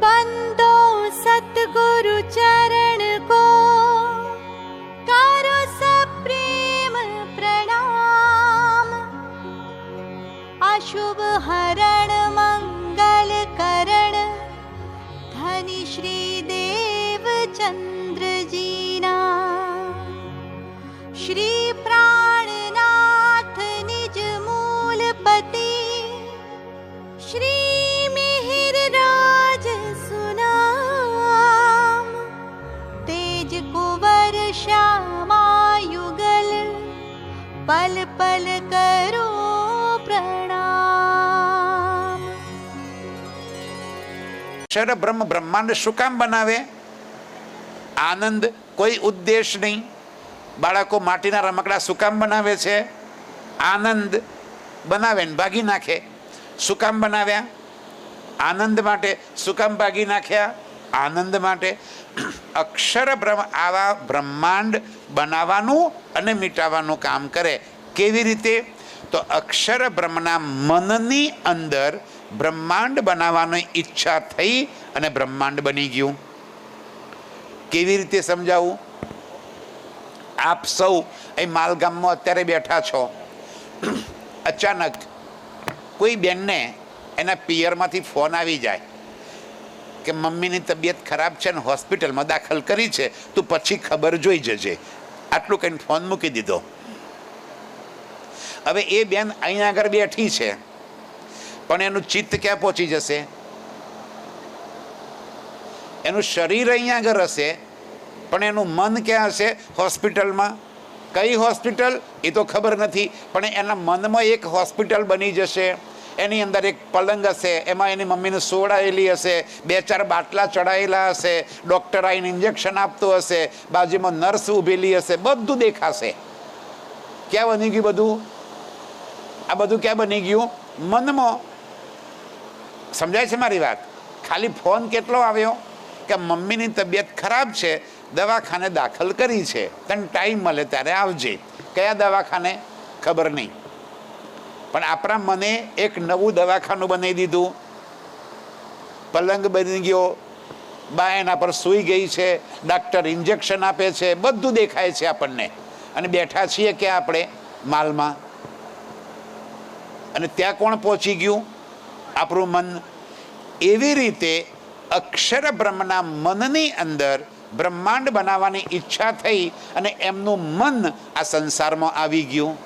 बंदो सतगुरु चरण को करो सप्रेम प्रणाम। अशुभ हरण मंगल करण धनी श्री देव चंद्र जीना। श्री प्राणनाथ निज मूलपति श्री मिहिर राज सुनाम। तेज कुंवर श्यामा युगल पल पल करो प्रणाम। अक्षर ब्रह्म ब्रह्मांड શું કામ બનાવે? આનંદ, કોઈ ઉદ્દેશ નહીં. બાળકો માટીના રમકડા શું કામ બનાવે છે? આનંદ બનાવે ને ભાગી નાખે. શું કામ બનાવ્યા? આનંદ માટે. શું કામ ભાગી નાખ્યા? આનંદ માટે. અક્ષર બ્રહ્મ આવા બ્રહ્માંડ બનાવવાનું અને મિટાવવાનું કામ કરે. કેવી રીતે? તો અક્ષર બ્રહ્મના મનની અંદર બ્રહ્માંડ બનાવવાની ઈચ્છા થઈ અને બ્રહ્માંડ બની ગયું. કેવી રીતે સમજાવું? આપ સૌ અહીં માલગામમાં અત્યારે બેઠા છો. અચાનક કોઈ બેનને એના પિયરમાંથી ફોન આવી જાય કે મમ્મીની તબિયત ખરાબ છે ને હોસ્પિટલમાં દાખલ કરી છે, તું પછી ખબર જોઈ જજે. આટલું કહીને ફોન મૂકી દીધો. હવે એ બેન અહીંયા આગળ બેઠી છે, પણ એનું ચિત્ત ક્યાં પહોંચી જશે? એનું શરીર અહીંયા આગળ હશે, પણ એનું મન ક્યાં હશે? હોસ્પિટલમાં. કઈ હોસ્પિટલ એ તો ખબર નથી, પણ એના મનમાં એક હોસ્પિટલ બની જશે. એની અંદર એક પલંગ હશે, એમાં એની મમ્મીને સોડાયેલી હશે, 2-4 બાટલા ચડાયેલા હશે, ડૉક્ટર આવીને ઇન્જેક્શન આપતો હશે, બાજુમાં નર્સ ઊભેલી હશે, બધું દેખાશે. ક્યાં બની ગયું બધું? આ બધું ક્યાં બની ગયું? મનમાં. સમજાય છે મારી વાત? ખાલી ફોન કેટલો આવ્યો કે મમ્મીની તબિયત ખરાબ છે, દવાખાને દાખલ કરી છે, તને ટાઈમ મળે ત્યારે આવજે. કયા દવાખાને? ખબર નહીં. પણ આપણા મને એક નવું દવાખાનું બનાવી દીધું. પલંગ બની ગયો, બા એના પર સૂઈ ગઈ છે, ડાક્ટર ઇન્જેક્શન આપે છે, બધું દેખાય છે આપણને. અને બેઠા છીએ કે આપણે માલમાં. અને ત્યાં કોણ પહોંચી ગયું? આપણું મન. એવી રીતે અક્ષર બ્રહ્મના મનની અંદર બ્રહ્માંડ બનાવવાની ઈચ્છા થઈ અને એમનું મન આ સંસારમાં આવી ગયું.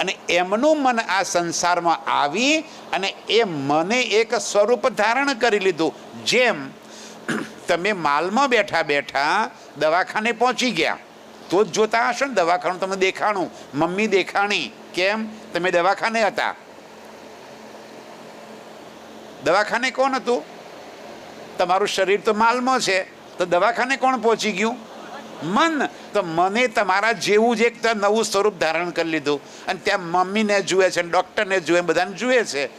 અને એમનું મન આ સંસારમાં આવી અને એ મને એક સ્વરૂપ ધારણ કરી લીધું. જેમ તમે માલમાં બેઠા બેઠા દવાખાને પહોંચી ગયા તો જ જોતા હશો ને દવાખાનું તમને દેખાણું, મમ્મી દેખાણી. કેમ? તમે દવાખાને હતા. દવાખાને કોણ હતું? તમારું શરીર તો માલમાં છે, તો દવાખાને કોણ પહોંચી ગયું? મન. તો મને તમારા જેવું જ એક નવું સ્વરૂપ ધારણ કરી લીધું અને ત્યાં મમ્મીને જુએ છે, ડૉક્ટરને જુએ, બધાને જુએ છે.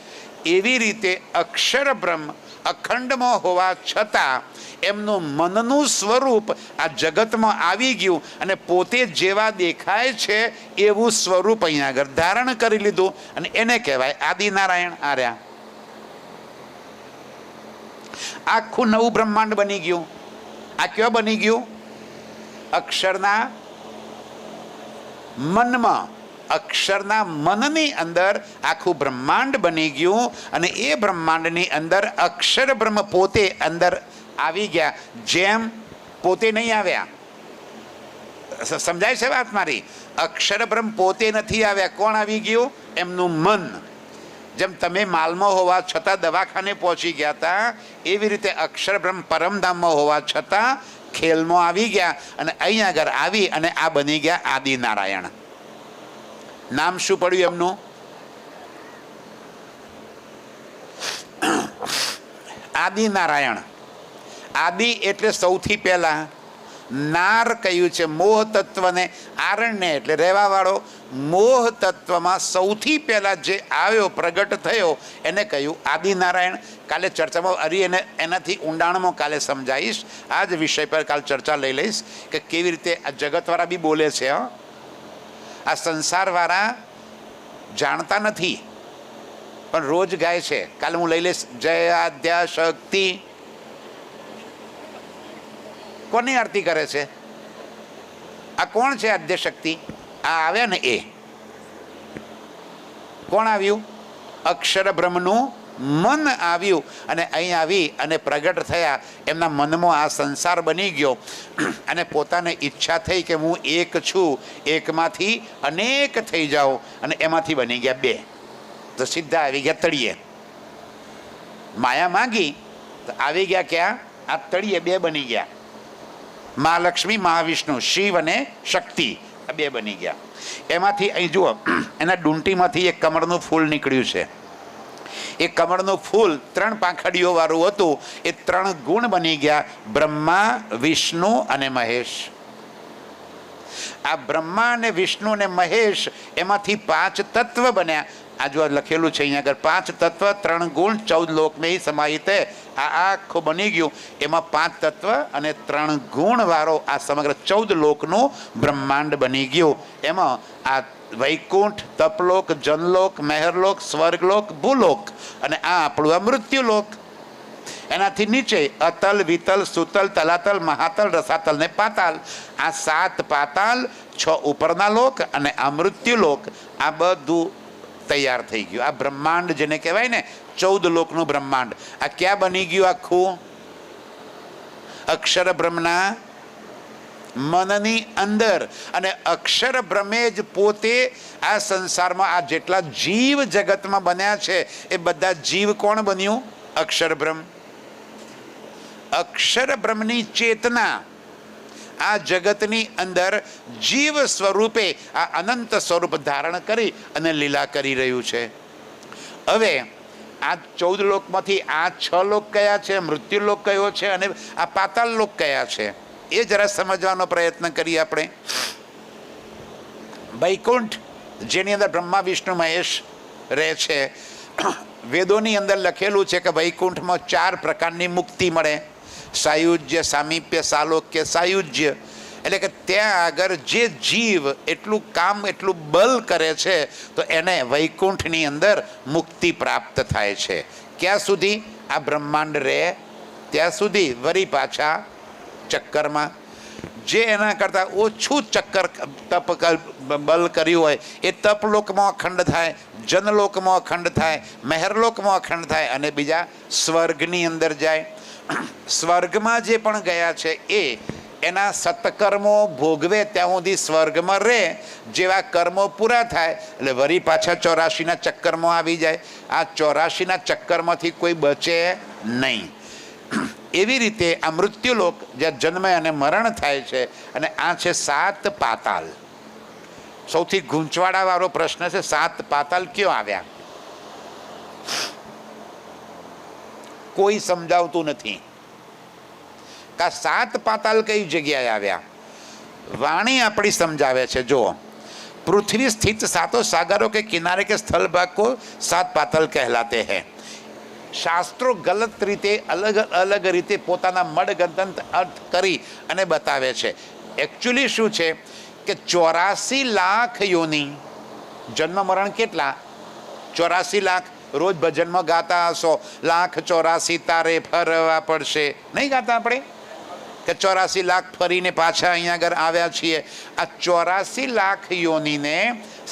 એવી રીતે અક્ષર બ્રહ્મ અખંડમાં હોવા છતાં એમનું મનનું સ્વરૂપ આ જગતમાં આવી ગયું અને પોતે જેવા દેખાય છે એવું સ્વરૂપ અહીંયા આગળ ધારણ કરી લીધું. અને એને કહેવાય આદિનારાયણ. આર્યા આખું નવું બ્રહ્માંડ બની ગયું. આ ક્યાં બની ગયું? અક્ષરના મનમાં. અક્ષરના મનની અંદર આખું બ્રહ્માંડ બની ગયું અને એ બ્રહ્માંડની અંદર અક્ષર બ્રહ્મ પોતે અંદર આવી ગયા. જેમ પોતે નહીં આવ્યા. સમજાય છે વાત મારી? અક્ષર બ્રહ્મ પોતે નથી આવ્યા. કોણ આવી ગયું? એમનું મન. જેમ તમે માલમાં હોવા છતાં દવાખાને પહોંચી ગયા હતા, એવી રીતે અક્ષર બ્રહ્મ પરમધામમાં હોવા છતાં ખેલમાં આવી ગયા અને અહીંયા આગળ આવી અને આ બની ગયા આદિનારાયણ. નામ શું પડ્યું એમનું? આદિનારાયણ. આદિ એટલે સૌથી પહેલા. નાર કહ્યું છે મોહ તત્વને. આરણ્ય એટલે રહેવા વાળો. મોહ તત્વમાં સૌથી પહેલા જે આવ્યો, પ્રગટ થયો, એને કહ્યું આદિનારાયણ. કાલે ચર્ચામાં અને એનાથી ઊંડાણમાં કાલે સમજાવીશ. આ જ વિષય પર કાલે ચર્ચા લઈ લઈશ કે કેવી રીતે આ જગતવાળા બી બોલે છે. આ સંસારવાળા જાણતા નથી પણ રોજ ગાય છે. કાલે હું લઈ લઈશ જય આદ્યા શક્તિ. કોની આરતી કરે છે? આ કોણ છે આદ્યશક્તિ? આ આવ્યા ને એ કોણ આવ્યું? અક્ષર બ્રહ્મનું મન આવ્યું અને અહીં આવી અને પ્રગટ થયા. એમના મનમાં આ સંસાર બની ગયો અને પોતાને ઈચ્છા થઈ કે હું એક છું, એકમાંથી અનેક થઈ જાઉં, અને એમાંથી બની ગયા બે. તો સીધા આવી ગયા તળિયે. માયા માંગી તો આવી ગયા ક્યાં? આ તળિયે બે બની ગયા. મહાલક્ષ્મી, મહાવિષ્ણુ, શિવ અને શક્તિ, આ બે બની ગયા. એમાંથી અહીં જુઓ, એના ડૂંટીમાંથી એક કમળનું ફૂલ નીકળ્યું છે. એ કમળનું ફૂલ 3 પાંખડીઓ વાળું હતું. એ 3 ગુણ બની ગયા: બ્રહ્મા, વિષ્ણુ અને મહેશ. આ બ્રહ્મા અને વિષ્ણુ અને મહેશ એમાંથી 5 તત્વ બન્યા. આ જો લખેલું છે અહીંયા આગળ, 5 તત્વ 3 ગુણ 14 લોક મેં સમાહિત. આ આખું બની ગયું. એમાં 5 તત્વ અને 3 ગુણ વાળો આ સમગ્ર 14 લોકનું બ્રહ્માંડ બની ગયું. એમાં આ વૈકુંઠ, તપલોક, જનલોક, મહેરલોક, સ્વર્ગલોક, ભૂલોક અને આ આપણું આ મૃત્યુલોક. એનાથી નીચે અતલ, વિતલ, સુતલ, તલાતલ, મહાતલ, રસાતલ ને પાતાલ. આ 7 પાતાલ, 6 ઉપરના લોક અને આ મૃત્યુલોક. આ બધું તૈયાર થઈ ગયું. આ બ્રહ્માંડ જેને કહેવાય ને, 14 લોકનું બ્રહ્માંડ. આ ક્યાં બની ગયું આખું? અક્ષર બ્રહ્મના મનની અંદર. અને અક્ષર બ્રહ્મે જ પોતે આ સંસારમાં આ જેટલા જીવ જગતમાં બન્યા છે એ બધા જીવ કોણ બન્યું? અક્ષર બ્રહ્મ. અક્ષર બ્રહ્મની ચેતના આ જગતની અંદર જીવ સ્વરૂપે આ અનંત સ્વરૂપ ધારણ કરી અને લીલા કરી રહ્યું છે. હવે આ 14 લોકમાંથી આ 6 લોક કયા છે, મૃત્યુલોક કયો છે અને આ પાતાળ લોક કયા છે, એ જરા સમજવાનો પ્રયત્ન કરીએ આપણે. વૈકુંઠ જેની અંદર બ્રહ્મા, વિષ્ણુ, મહેશ રહે છે. વેદોની અંદર લખેલું છે કે વૈકુંઠમાં 4 પ્રકારની મુક્તિ મળે: સાયુજ્ય, સામીપ્ય, સાલોક્ય, સાયુજ્ય. એટલે કે ત્યાં આગળ જે જીવ એટલું કામ, એટલું બલ કરે છે તો એને વૈકુંઠની અંદર મુક્તિ પ્રાપ્ત થાય છે. ક્યાં સુધી? આ બ્રહ્માંડ રહે ત્યાં સુધી. વળી પાછા ચક્કરમાં જે એના કરતાં ઓછું ચક્કર તપ બલ કર્યું હોય એ તપલોકમાં અખંડ થાય, જનલોકમાં અખંડ થાય, મહેરલોકમાં અખંડ થાય અને બીજા સ્વર્ગની અંદર જાય. સ્વર્ગમાં જે પણ ગયા છે એ એના સત્કર્મો ભોગવે ત્યાં સુધી સ્વર્ગમાં રહે. જેવા કર્મો પૂરા થાય એટલે વળી પાછા 84ના ચક્કરમાં આવી જાય. આ 84ના ચક્કરમાંથી કોઈ બચે નહીં. એવી રીતે આ મૃત્યુલોક જ્યાં જન્મ અને મરણ થાય છે. અને આ છે 7 પાતાલ. સૌથી ગૂંચવાડાવાળો પ્રશ્ન છે, 7 પાતાલ ક્યાં આવ્યા? કોઈ સમજાવતું નથી કે આ 7 પાતાલ કઈ જગ્યાએ આવ્યા. વાણી આપણી સમજાવે છે. જો પૃથ્વી સ્થિત 7 સાગરોं के किनारे के स्थल भाग को 7 पाताल कहलाते हैं. શાસ્ત્રો ગલત રીતે અલગ અલગ રીતે પોતાના મડગંતંત અર્થ કરી અને બતાવે છે. એકચ્યુઅલી શું છે કે 84 લાખ યોની જન્મ મરણ કેટલા? 84 લાખ. રોજ ભજનમાં ગાતા હશો, 1,84,00,000 તારે ફરવા પડશે. નહીં ગાતા આપણે કે 84 લાખ ફરીને પાછા અહીંયા આગળ આવ્યા છીએ? આ 84 લાખ યોનીને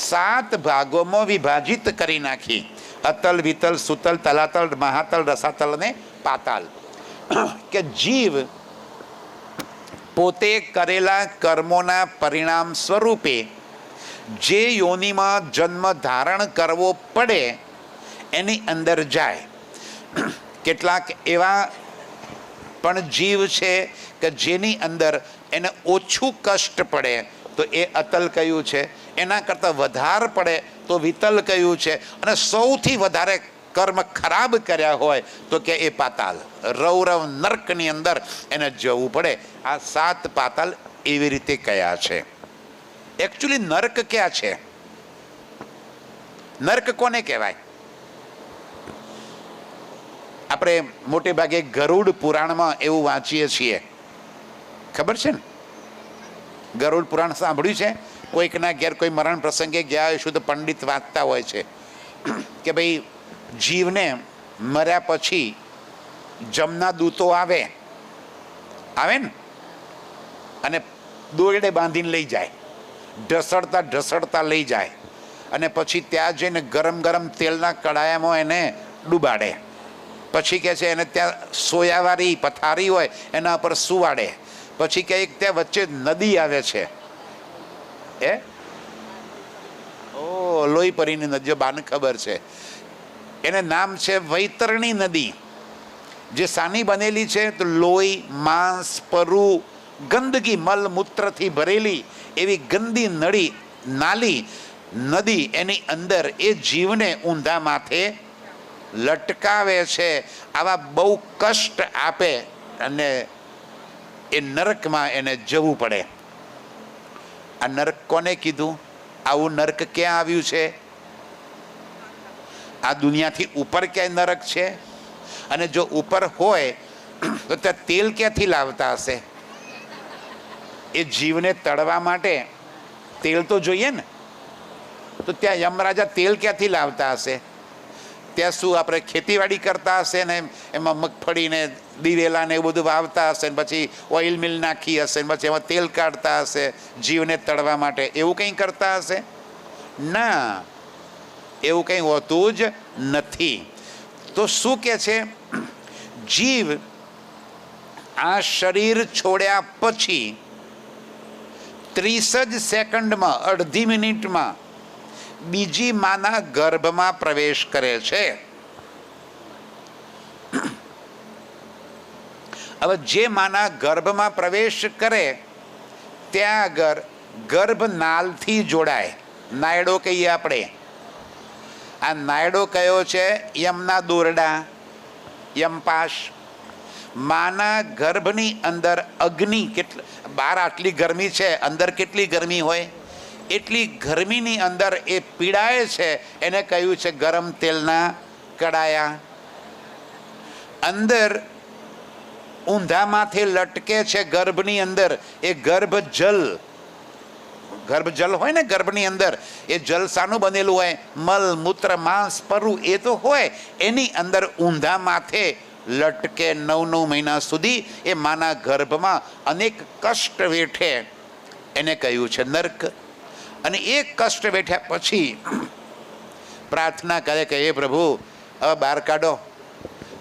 7 ભાગોમાં વિભાજિત કરી નાખી: અતલ, વિતલ, સુતલ, તલાતલ, મહાતલ, રસાતલ અને પાતાલ. કે જીવ પોતે કરેલા કર્મોના પરિણામ સ્વરૂપે જે યોનિમાં જન્મ ધારણ કરવો પડે એની અંદર જાય. કેટલાક એવા પણ જીવ છે કે જેની અંદર એને ઓછું કષ્ટ પડે તો એ અતલ કયું છે, એના કરતાં વધારે પડે તો વિતલ કયું છે, અને સૌથી વધારે કર્મ ખરાબ કર્યા હોય તો કે એ પાતાલ, રૌરવ નર્કની અંદર એને જવું પડે. આ 7 પાતાલ એવી રીતે કયા છે. એકચ્યુઅલી નર્ક ક્યાં છે? નર્ક કોને કહેવાય? આપણે મોટે ભાગે ગરુડ પુરાણમાં એવું વાંચીએ છીએ. ખબર છે ને? ગરુડ પુરાણ સાંભળ્યું છે? કોઈકના ઘેર કોઈ મરણ પ્રસંગે ગયા હોય શુદ્ધ પંડિત વાંચતા હોય છે કે ભાઈ જીવને મર્યા પછી જમના દૂતો આવે ને, અને દોરડે બાંધીને લઈ જાય, ઢસડતા ઢસડતા લઈ જાય, અને પછી ત્યાં જઈને ગરમ ગરમ તેલના કડાયામાં એને ડૂબાડે. પછી કહે છે એને ત્યાં સોયાવાળી પથારી હોય એના પર સુવાડે. પછી કહે ત્યાં વચ્ચે નદી આવે છે, લોહી પરીની નદી, બાને ખબર છે, એને નામ છે વૈતરણી નદી. જે સાની બનેલી છે તો લોહી, માંસ, પરુ, ગંદકી, મલમૂત્રથી ભરેલી એવી ગંદી નાલી નદી, એની અંદર એ જીવને ઊંધા માથે લટકાવે છે. આવા બહુ કષ્ટ આપે અને એ નરકમાં એને જવું પડે. આ નરક કોને કીધું? આવું નરક ક્યાં આવ્યું છે? આ દુનિયાથી ઉપર ક્યાંય નરક છે? અને જો ઉપર હોય તો ત્યાં તેલ ક્યાંથી લાવતા હશે? એ જીવને તળવા માટે તેલ તો જોઈએ ને. તો ત્યાં યમરાજા તેલ ક્યાંથી લાવતા હશે? ત્યાં શું આપણે ખેતીવાડી કરતા હશે ને એમાં મગફળી ને દિવેલા ને એવું બધું વાવતા હશે ને પછી ઓઇલ મિલ નાખી હશે ને પછી એમાં તેલ કાઢતા હશે જીવને તળવા માટે? એવું કંઈ કરતા હશે? ના, એવું કંઈ હોતું જ નથી. તો શું કે છે? જીવ આ શરીર છોડ્યા પછી 30 જ સેકન્ડમાં, અડધી મિનિટમાં બીજી માના ગર્ભમાં પ્રવેશ કરે છે. હવે જે માના ગર્ભમાં પ્રવેશ કરે ત્યાં આગળ ગર્ભનાલથી જોડાય, નાયડો કહીએ આપણે. આ નાયડો કયો છે? યમના દોરડા, યમપાશ. માના ગર્ભની અંદર અગ્નિ, બહાર આટલી ગરમી છે, અંદર કેટલી ગરમી હોય? એટલી ગરમીની અંદર એ પીડાય છે. એને કહ્યું છે ગરમ તેલના કડાયા. અંદર ઊંધા માથે લટકે છે ગર્ભની અંદર એ ગર્ભજલ. ગર્ભજલ હોય ને ગર્ભની અંદર, એ જલ શાનું બનેલું હોય? મલ, મૂત્ર, માંસ, પરુ એ તો હોય. એની અંદર ઊંધા માથે લટકે 9 મહિના સુધી એ માના ગર્ભમાં અનેક કષ્ટ વેઠે. એને કહ્યું છે નર્ક. અને એ કષ્ટ વેઠ્યા પછી પ્રાર્થના કરે કે હે પ્રભુ, હવે બહાર કાઢો,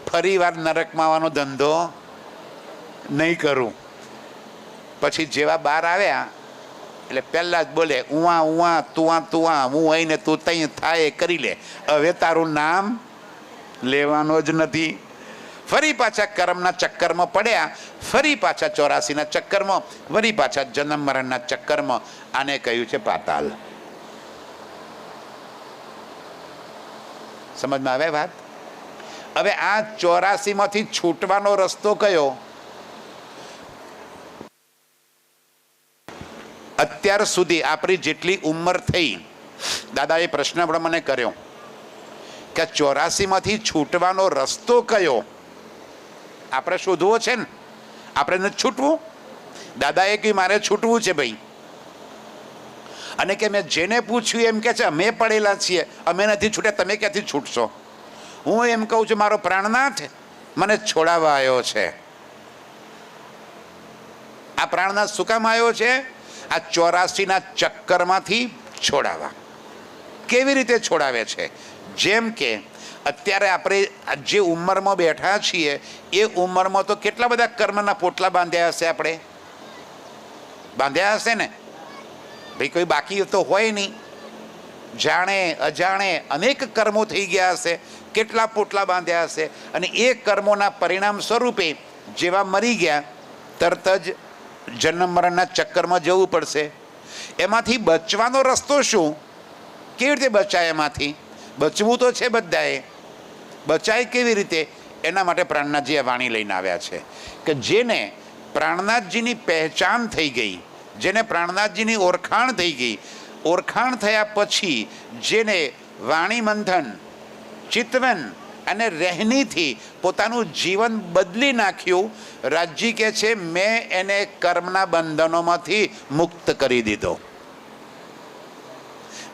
ફરી વાર નરકમાં આવવાનો ધંધો નહીં કરું. પછી જેવા બહાર આવ્યા એટલે પહેલા જ બોલે ઉવા ઉવા તુઆ તુઆ, હું આઈને તું તઈ થાય કરી લે, હવે તારું નામ લેવાનો જ નથી. ફરી પાછા કર્મના ચક્કરમાં પડ્યા, ફરી પાછા 84ના ચક્કરમાં, ફરી પાછા જન્મ મરણના ચક્કરમાં. આને કહ્યું છે પાતાલ. સમજમાં આવે વાત? હવે આ 84માંથી છૂટવાનો રસ્તો કયો? અત્યાર સુધી આપણી જેટલી ઉંમર થઈ, દાદાએ પ્રશ્ન પણ મને કર્યો કે 84માંથી છૂટવાનો રસ્તો કયો? આપણે શોધવો છે ને, આપણે નથી છૂટવું. દાદાએ કહ્યું મારે છૂટવું છે ભાઈ. અને કે મેં જેને પૂછ્યું એમ કે છે અમે પડેલા છીએ, અમે નથી છૂટ્યા, તમે ક્યાંથી છૂટશો? હું એમ કહું છું મારો પ્રાણનાથ મને છોડાવવા આવ્યો છે. આ પ્રાણનાથ શું કામ આવ્યો છે? આ 84ના ચક્કરમાંથી છોડાવવા. કેવી રીતે છોડાવે છે? જેમ કે અત્યારે આપણે જે ઉંમરમાં બેઠા છીએ એ ઉંમરમાં તો કેટલા બધા કર્મના પોટલા બાંધ્યા હશે. આપણે બાંધ્યા હશે ને ભાઈ, કોઈ બાકી તો હોય નહીં. જાણે અજાણે અનેક કર્મો થઈ ગયા હશે, કેટલા પોટલા બાંધ્યા હશે. અને એ કર્મોના પરિણામ સ્વરૂપે જેવા મરી ગયા તરત જ જન્મ મરણના ચક્કરમાં જવું પડશે. એમાંથી બચવાનો રસ્તો શું? કેવી રીતે બચાય? એમાંથી બચવું તો છે બધાએ, બચાય કેવી રીતે? એના માટે પ્રાણનાથજી આ વાણી લઈને આવ્યા છે કે જેને પ્રાણનાથજીની પહેચાન થઈ ગઈ, જેને પ્રાણનાથજીની ઓળખાણ થઈ ગઈ, ઓળખાણ થયા પછી જેને વાણી મંથન, ચિતવન અને રહેણીથી પોતાનું જીવન બદલી નાખ્યું, રાજજી કહે છે મેં એને કર્મના બંધનોમાંથી મુક્ત કરી દીધો.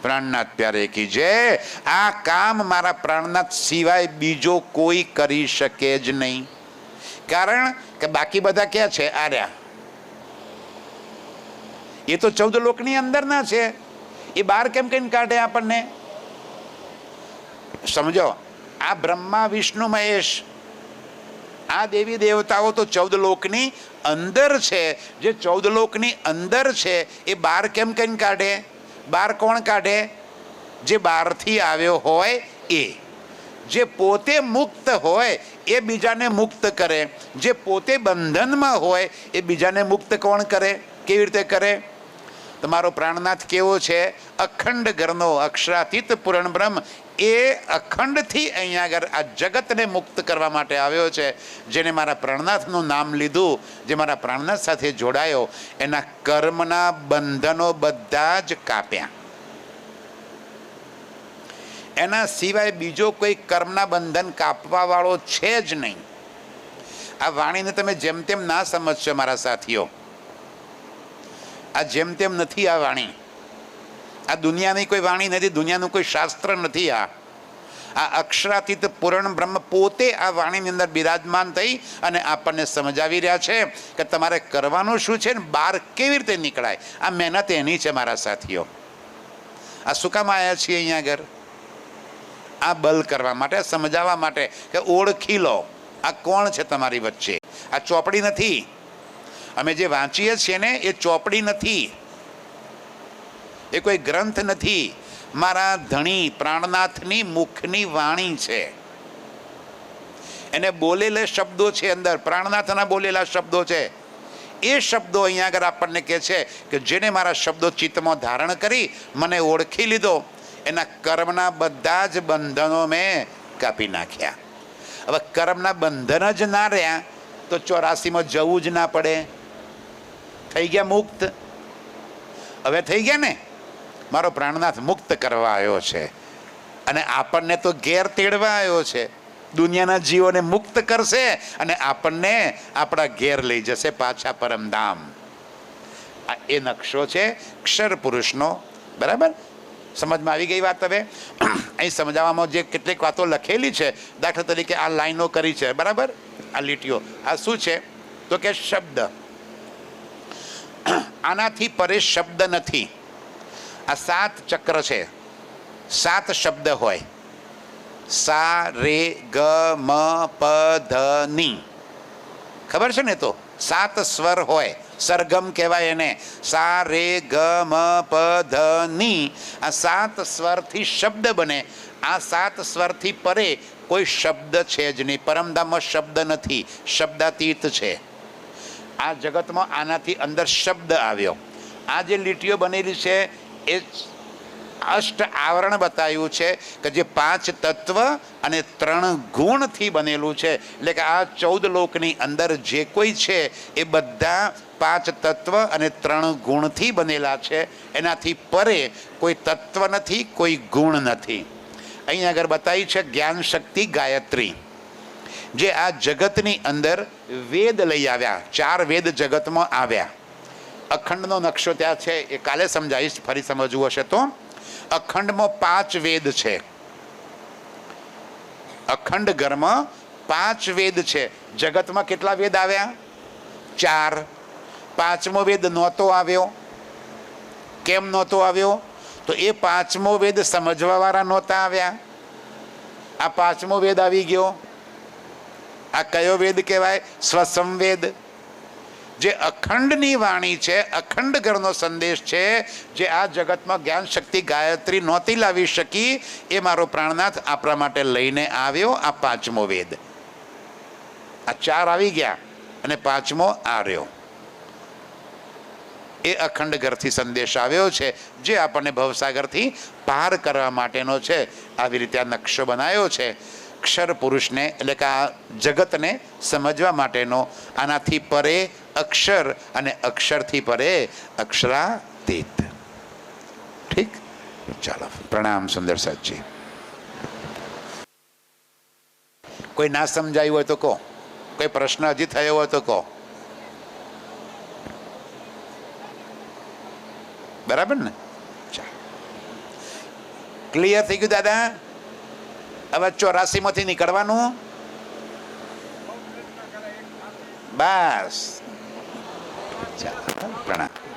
પ્રાણનાથ પ્યારે કી જય. આ કામ મારા પ્રાણનાથ સિવાય બીજો કોઈ કરી શકે જ નહીં. કારણ કે બાકી બધા ક્યાં છે? આર્યા એ તો 14 લોકની અંદરના છે, એ બહાર કેમ કઈ કાઢે આપણને? સમજો, આ બ્રહ્મા વિષ્ણુ મહેશ આ દેવી દેવતાઓ તો 14 લોકની અંદર છે. જે 14 લોકની અંદર છે એ બહાર કેમ કઈ કાઢે? બહાર કોણ કાઢે? જે બહારથી આવ્યો હોય એ. જે પોતે મુક્ત હોય એ બીજાને મુક્ત કરે. જે પોતે બંધનમાં હોય એ બીજાને મુક્ત કોણ કરે? કેવી રીતે કરે? તમારો પ્રાણનાથ કેવો છે? અખંડ ઘરનો અક્ષરાતીત પૂર્ણ બ્રહ્મ. એ અખંડથી અહીંયા આગળ આ જગતને મુક્ત કરવા માટે આવ્યો છે. જેને મારા પ્રાણનાથનું નામ લીધું, જે મારા પ્રાણનાથ સાથે જોડાયો, એના કર્મના બંધનો બધા જ કાપ્યા. એના સિવાય બીજો કોઈ કર્મના બંધન કાપવા વાળો છે જ નહીં. આ વાણીને તમે જેમ તેમ ના સમજશો મારા સાથીઓ. આ જેમ તેમ નથી આ વાણી. આ દુનિયાની કોઈ વાણી નથી, દુનિયાનું કોઈ શાસ્ત્ર નથી. આ અક્ષરાતીત પૂર્ણ બ્રહ્મ પોતે આ વાણીની અંદર બિરાજમાન થઈ અને આપણને સમજાવી રહ્યા છે કે તમારે કરવાનું શું છે ને બહાર કેવી રીતે નીકળાય. આ મહેનત એની છે મારા સાથીઓ. આ શું કામ આવ્યા છીએ અહીંયા આગળ? આ બલ કરવા માટે, સમજાવવા માટે કે ઓળખી લો આ કોણ છે તમારી વચ્ચે. આ ચોપડી નથી. અમે જે વાંચીએ છીએ ને એ ચોપડી નથી, એ કોઈ ગ્રંથ નથી. મારા ધણી પ્રાણનાથની મુખની વાણી છે. એને બોલેલા શબ્દો છે અંદર, પ્રાણનાથના બોલેલા શબ્દો છે. એ શબ્દો અહીંયા આગળ આપણને કહે છે કે જેને મારા શબ્દો ચિત્તમાં ધારણ કરી મને ઓળખી લીધો, એના કર્મના બધા જ બંધનો મેં કાપી નાખ્યા. હવે કર્મના બંધન જ ના રહ્યા તો 84માં જવું જ ના પડે. થઈ ગયા મુક્ત. હવે થઈ ગયા ને. મારો પ્રાણનાથ મુક્ત કરવા આવ્યો છે અને આપણને તો ઘેર તેડવા આવ્યો છે. દુનિયાના જીવોને મુક્ત કરશે અને આપણને આપણા ઘેર લઈ જશે પાછા પરમધામ. આ એ નકશો છે ક્ષર પુરુષનો. બરાબર? સમજમાં આવી ગઈ વાત? હવે અહીં સમજાવવામાં જે કેટલીક વાતો લખેલી છે, દાખલા તરીકે આ લાઈનો કરી છે, બરાબર? આ લીટીઓ, આ શું છે? તો કે શબ્દ. આનાથી પરે શબ્દ નથી. આ 7 ચક્ર છે, 7 શબ્દ હોય. સા રે ગ મ પ ધ ની. ખબર છે ને? તો 7 સ્વર હોય, સરગમ કહેવાય એને. સા રે ગ મ પ ધ ની. આ 7 સ્વરથી શબ્દ બને. આ 7 સ્વરથી પરે કોઈ શબ્દ છે જ નહીં. પરમધામમાં શબ્દ નથી, શબ્દાતીત છે. આ જગતમાં આનાથી અંદર શબ્દ આવ્યો. આ જે લીટીઓ બનેલી છે એ અષ્ટ આવરણ બતાવ્યું છે કે જે 5 તત્વ અને 3 ગુણથી બનેલું છે. એટલે કે આ 14 લોકની અંદર જે કોઈ છે એ બધા 5 તત્વ અને 3 ગુણથી બનેલા છે. એનાથી પરે કોઈ તત્વ નથી, કોઈ ગુણ નથી. અહીં આગળ બતાવી છે જ્ઞાન શક્તિ ગાયત્રી, જે આ જગતની અંદર વેદ લઈ આવ્યા. 4 વેદ જગતમાં આવ્યા. અખંડનો નકશો ત્યાં છે, એ કાલે સમજાવીશ, ફરી સમજવું હશે તો. અખંડમાં 5 વેદ છે. અખંડ ઘરમાં 5 વેદ છે. જગતમાં કેટલા વેદ આવ્યા? 4. 5મો વેદ નહોતો આવ્યો. કેમ નહોતો આવ્યો? તો એ 5મો વેદ સમજવા વાળા નહોતા આવ્યા. આ 5મો વેદ આવી ગયો. આ કયો વેદ કહેવાય? સ્વસંવેદ. જે અખંડની વાણી છે, અખંડ ઘરનો સંદેશ છે, જે આ જગતમાં જ્ઞાન શક્તિ ગાયત્રી નહોતી લાવી શકી, એ મારો પ્રાણનાથ આપણા માટે લઈને આવ્યો. આ 5મો વેદ. આ 4 આવી ગયા અને 5મો આવ્યો. એ અખંડ ઘરથી સંદેશ આવ્યો છે, જે આપણને ભવસાગરથી પાર કરવા માટેનો છે. આવી રીતે આ નકશો બનાવ્યો છે અક્ષર પુરુષને, એટલે કે આ જગતને સમજવા માટેનો. આનાથી પરે અક્ષર અને અક્ષરથી પરે અક્ષરાતીત. ઠીક? ચાલો, પ્રણામ સુંદર સાહેબજી. કોઈ ના સમજાયું હોય તો કહો. કોઈ પ્રશ્ન હજી થયો હોય તો કહો. બરાબર ને? ચાલો, ક્લિયર થઈ ગયું દાદા? હવે 84માંથી નીકળવાનું. બસ. ચાલો, પ્રણામ.